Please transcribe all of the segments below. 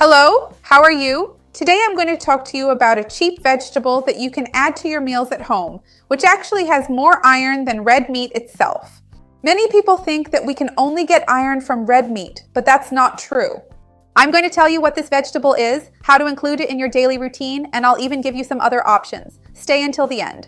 Hello, how are you? Today I'm going to talk to you about a cheap vegetable that you can add to your meals at home, which actually has more iron than red meat itself. Many people think that we can only get iron from red meat, but that's not true. I'm going to tell you what this vegetable is, how to include it in your daily routine, and I'll even give you some other options. Stay until the end.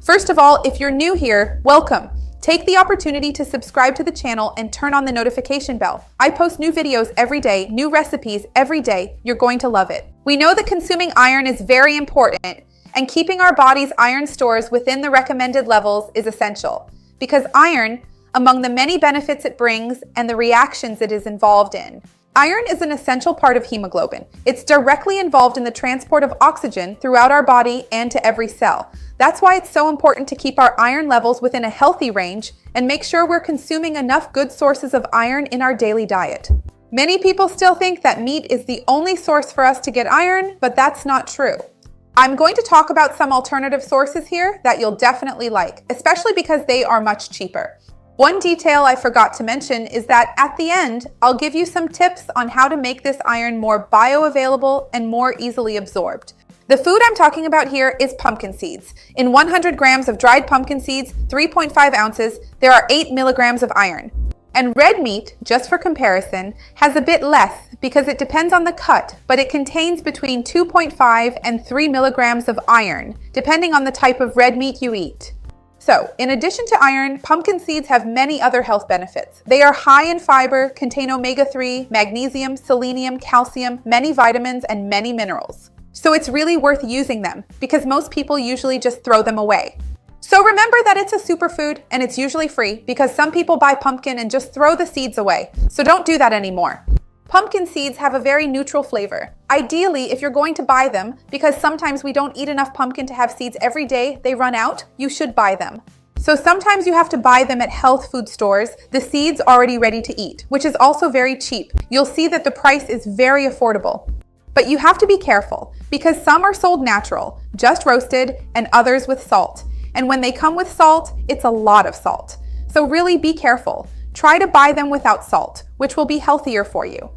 First of all, if you're new here, welcome. Take the opportunity to subscribe to the channel and turn on the notification bell. I post new videos every day, new recipes every day. You're going to love it. We know that consuming iron is very important, and keeping our body's iron stores within the recommended levels is essential, because iron, among the many benefits it brings and the reactions it is involved in. Iron is an essential part of hemoglobin. It's directly involved in the transport of oxygen throughout our body and to every cell. That's why it's so important to keep our iron levels within a healthy range and make sure we're consuming enough good sources of iron in our daily diet. Many people still think that meat is the only source for us to get iron, but that's not true. I'm going to talk about some alternative sources here that you'll definitely like, especially because they are much cheaper. One detail I forgot to mention is that at the end, I'll give you some tips on how to make this iron more bioavailable and more easily absorbed. The food I'm talking about here is pumpkin seeds. In 100 grams of dried pumpkin seeds, 3.5 ounces, there are 8 milligrams of iron. And red meat, just for comparison, has a bit less because it depends on the cut, but it contains between 2.5 and 3 milligrams of iron, depending on the type of red meat you eat. So, in addition to iron, pumpkin seeds have many other health benefits. They are high in fiber, contain omega-3, magnesium, selenium, calcium, many vitamins, and many minerals. So it's really worth using them because most people usually just throw them away. So remember that it's a superfood and it's usually free because some people buy pumpkin and just throw the seeds away. So don't do that anymore. Pumpkin seeds have a very neutral flavor. Ideally, if you're going to buy them, because sometimes we don't eat enough pumpkin to have seeds every day, they run out, you should buy them. So sometimes you have to buy them at health food stores, the seeds already ready to eat, which is also very cheap. You'll see that the price is very affordable. But you have to be careful because some are sold natural, just roasted, and others with salt. And when they come with salt, it's a lot of salt. So really be careful. Try to buy them without salt, which will be healthier for you.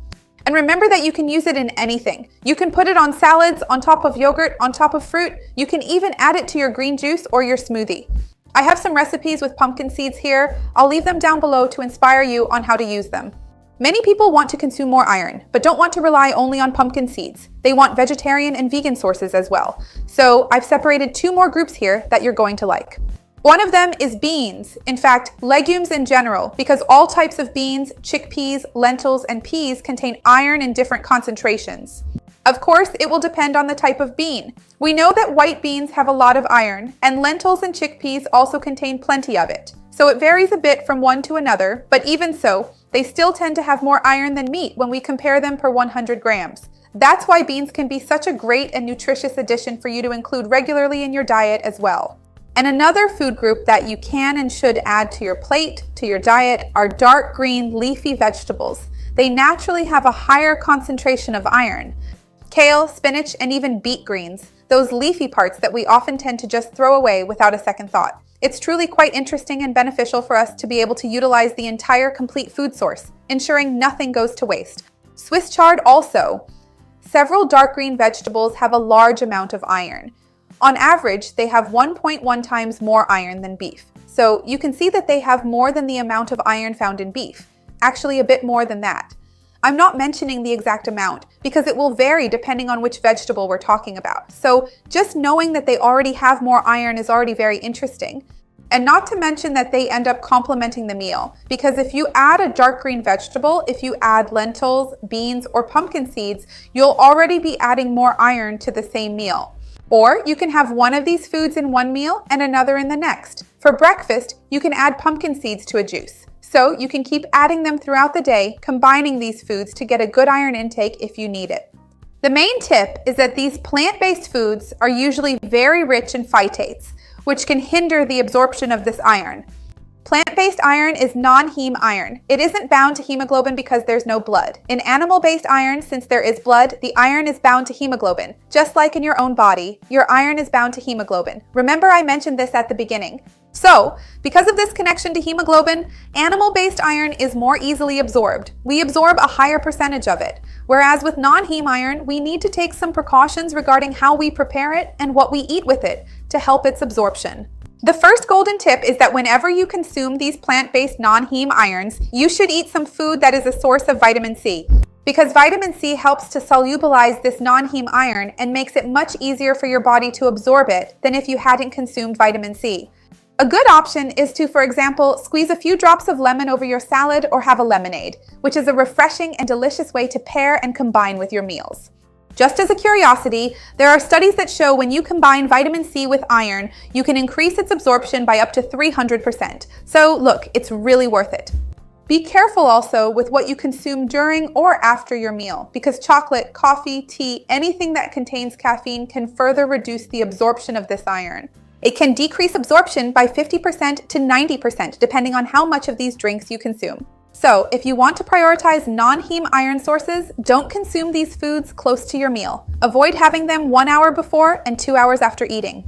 And remember that you can use it in anything. You can put it on salads, on top of yogurt, on top of fruit. You can even add it to your green juice or your smoothie. I have some recipes with pumpkin seeds here. I'll leave them down below to inspire you on how to use them. Many people want to consume more iron, but don't want to rely only on pumpkin seeds. They want vegetarian and vegan sources as well. So I've separated 2 more groups here that you're going to like. One of them is beans, in fact, legumes in general, because all types of beans, chickpeas, lentils, and peas contain iron in different concentrations. Of course, it will depend on the type of bean. We know that white beans have a lot of iron, and lentils and chickpeas also contain plenty of it. So it varies a bit from one to another, but even so, they still tend to have more iron than meat when we compare them per 100 grams. That's why beans can be such a great and nutritious addition for you to include regularly in your diet as well. And another food group that you can and should add to your plate, to your diet, are dark green leafy vegetables. They naturally have a higher concentration of iron. Kale, spinach, and even beet greens, those leafy parts that we often tend to just throw away without a second thought. It's truly quite interesting and beneficial for us to be able to utilize the entire complete food source, ensuring nothing goes to waste. Swiss chard also. Several dark green vegetables have a large amount of iron. On average, they have 1.1 times more iron than beef. So you can see that they have more than the amount of iron found in beef. Actually, a bit more than that. I'm not mentioning the exact amount because it will vary depending on which vegetable we're talking about. So just knowing that they already have more iron is already very interesting. And not to mention that they end up complementing the meal, because if you add a dark green vegetable, if you add lentils, beans, or pumpkin seeds, you'll already be adding more iron to the same meal. Or you can have one of these foods in one meal and another in the next. For breakfast, you can add pumpkin seeds to a juice. So you can keep adding them throughout the day, combining these foods to get a good iron intake if you need it. The main tip is that these plant-based foods are usually very rich in phytates, which can hinder the absorption of this iron. Plant-based iron is non-heme iron. It isn't bound to hemoglobin because there's no blood. In animal-based iron, since there is blood, the iron is bound to hemoglobin. Just like in your own body, your iron is bound to hemoglobin. Remember I mentioned this at the beginning. So, because of this connection to hemoglobin, animal-based iron is more easily absorbed. We absorb a higher percentage of it. Whereas with non-heme iron, we need to take some precautions regarding how we prepare it and what we eat with it to help its absorption. The first golden tip is that whenever you consume these plant-based non-heme irons, you should eat some food that is a source of vitamin C. Because vitamin C helps to solubilize this non-heme iron and makes it much easier for your body to absorb it than if you hadn't consumed vitamin C. A good option is to, for example, squeeze a few drops of lemon over your salad or have a lemonade, which is a refreshing and delicious way to pair and combine with your meals. Just as a curiosity, there are studies that show when you combine vitamin C with iron, you can increase its absorption by up to 300%. So look, it's really worth it. Be careful also with what you consume during or after your meal, because chocolate, coffee, tea, anything that contains caffeine can further reduce the absorption of this iron. It can decrease absorption by 50% to 90% depending on how much of these drinks you consume. So, if you want to prioritize non-heme iron sources, don't consume these foods close to your meal. Avoid having them 1 hour before and 2 hours after eating.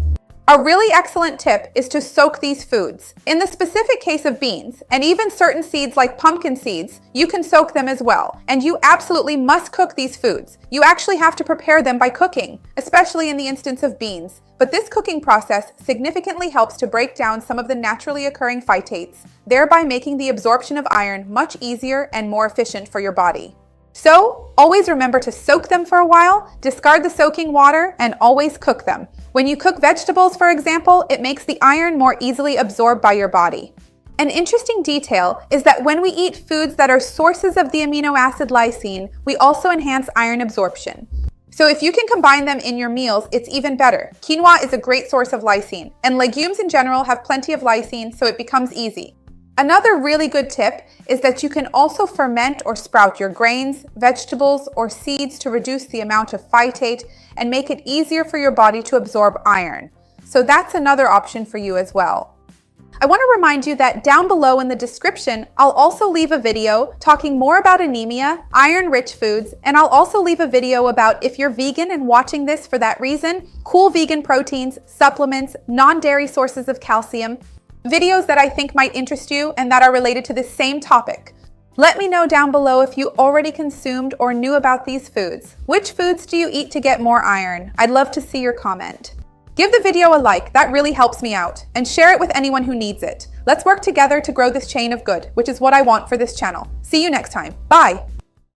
A really excellent tip is to soak these foods. In the specific case of beans, and even certain seeds like pumpkin seeds, you can soak them as well. And you absolutely must cook these foods. You actually have to prepare them by cooking, especially in the instance of beans. But this cooking process significantly helps to break down some of the naturally occurring phytates, thereby making the absorption of iron much easier and more efficient for your body. So, always remember to soak them for a while, discard the soaking water, and always cook them. When you cook vegetables, for example, it makes the iron more easily absorbed by your body. An interesting detail is that when we eat foods that are sources of the amino acid lysine, we also enhance iron absorption. So if you can combine them in your meals, it's even better. Quinoa is a great source of lysine, and legumes in general have plenty of lysine, so it becomes easy. Another really good tip is that you can also ferment or sprout your grains, vegetables, or seeds to reduce the amount of phytate and make it easier for your body to absorb iron. So that's another option for you as well. I want to remind you that down below in the description, I'll also leave a video talking more about anemia, iron-rich foods, and I'll also leave a video about if you're vegan and watching this for that reason, cool vegan proteins, supplements, non-dairy sources of calcium, videos that I think might interest you and that are related to this same topic. Let me know down below if you already consumed or knew about these foods. Which foods do you eat to get more iron? I'd love to see your comment. Give the video a like, that really helps me out, and share it with anyone who needs it. Let's work together to grow this chain of good, which is what I want for this channel. See you next time. Bye!